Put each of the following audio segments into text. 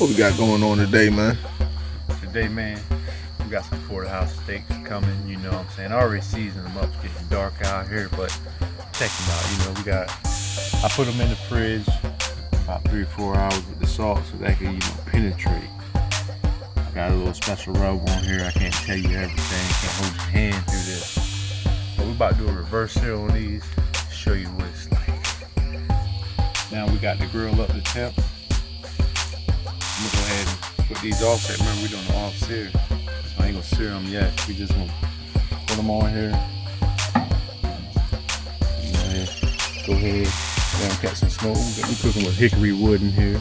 What we got going on today, man? Today, man, we got some Porterhouse steaks coming, you know what I'm saying? I already seasoned them up, it's getting dark out here, but check them out, you know, I put them in the fridge about 3 or 4 hours with the salt so they can, penetrate. I got a little special rub on here, I can't tell you everything, can't hold your hand through this. But we're about to do a reverse sear on these, show you what it's like. Now we got the grill up to temp. I'm gonna go ahead and put these offset. Remember, we're doing the off sear. So I ain't gonna sear them yet. We just gonna put them on here. Go ahead. Let them catch some smoke. We cooking with hickory wood in here.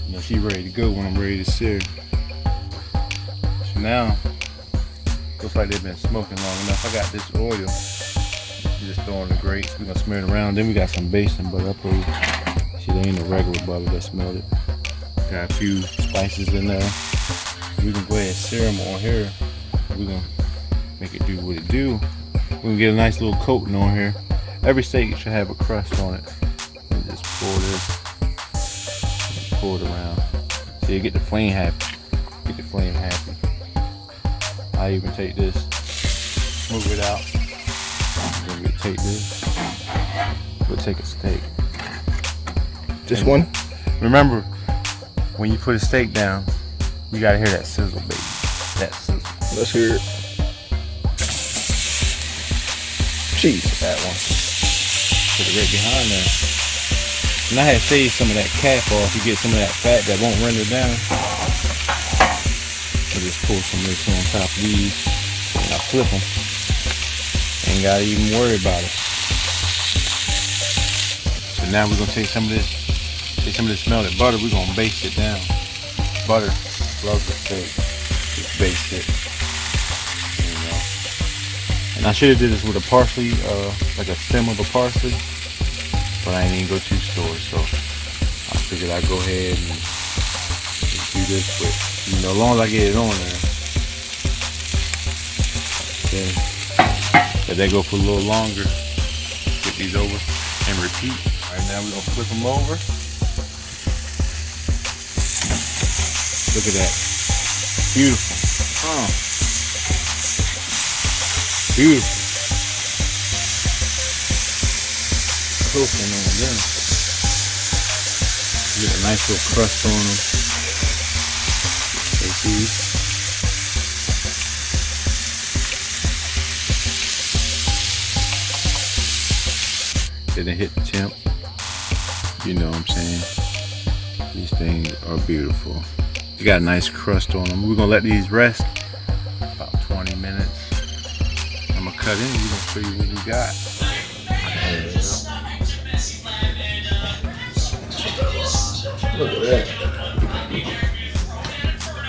You know, she ready to go when I'm ready to sear. So now, looks like they've been smoking long enough. I got this oil. We just throw in the grates. We're gonna smear it around. Then we got some basin butter. I put it. See, there ain't no regular butter that smelled it. Got a few spices in there. We can go ahead and sear them on here. We're gonna make it do what it do. We're gonna get a nice little coating on here. Every steak should have a crust on it. And just pour this, pour it around. So you get the flame happy. Get the flame happy. I even take this, move it out. Then we take this. We'll take a steak. Just one? Remember, when you put a steak down, you gotta hear that sizzle, baby. That sizzle. Let's hear it. Cheese. That one. Put it right behind there. And I had saved some of that cap off. You get some of that fat that won't render down. I just pull some of this on top of these. And I flip them. Ain't gotta even worry about it. So now we're gonna take some of this. Take some of this melted butter, we're gonna baste it down. Butter loves the steak. Just baste it. You know. And I should have did this with a parsley, like a stem of a parsley, but I ain't even go to the store, so I figured I'd go ahead and just do this with, as long as I get it on there. Okay. Let that go for a little longer. Get these over and repeat. All right, now we're gonna flip them over. Look at that. Beautiful. Beautiful. Cooking on them. Get a nice little crust on them. Take these. Then it hit the temp. You know what I'm saying? These things are beautiful. You got a nice crust on them. We're gonna let these rest about 20 minutes. I'm gonna cut in. We're gonna show you what we got. Look at that.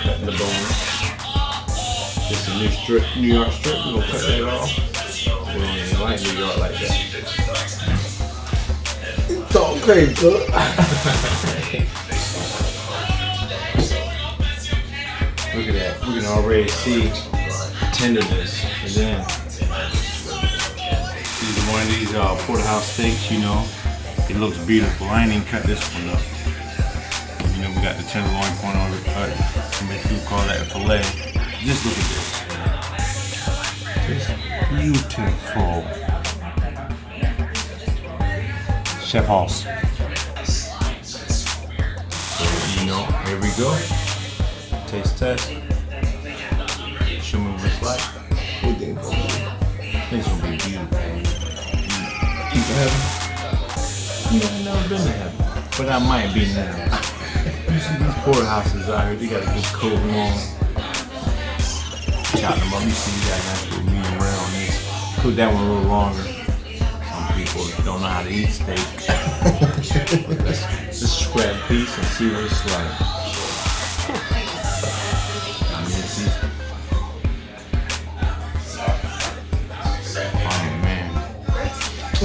Cutting the bone. This is New York strip. We're gonna cut that off. We don't even like New York like that. It's all crazy, cook. Look at that. We can already see tenderness. And then these are one of these Porterhouse steaks, It looks beautiful. I ain't even cut this one up. We got the tenderloin point on it cut. Some people call that a fillet. Just look at this. It's beautiful. Chef Hause. So, here we go. Taste test. Show me what it's like. What think it's gonna be? It's gonna be beautiful. Keep it heaven? I've never been to heaven, but I might be now. You see these porterhouses out here, they got a good coating on. Chop them up, you see you got a nice little medium rare on this. Cook that one a little longer. Some people don't know how to eat steak. Let's just grab a piece and see what it's like.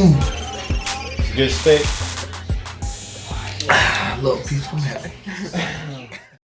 Oh man. Good steak. A little piece from that.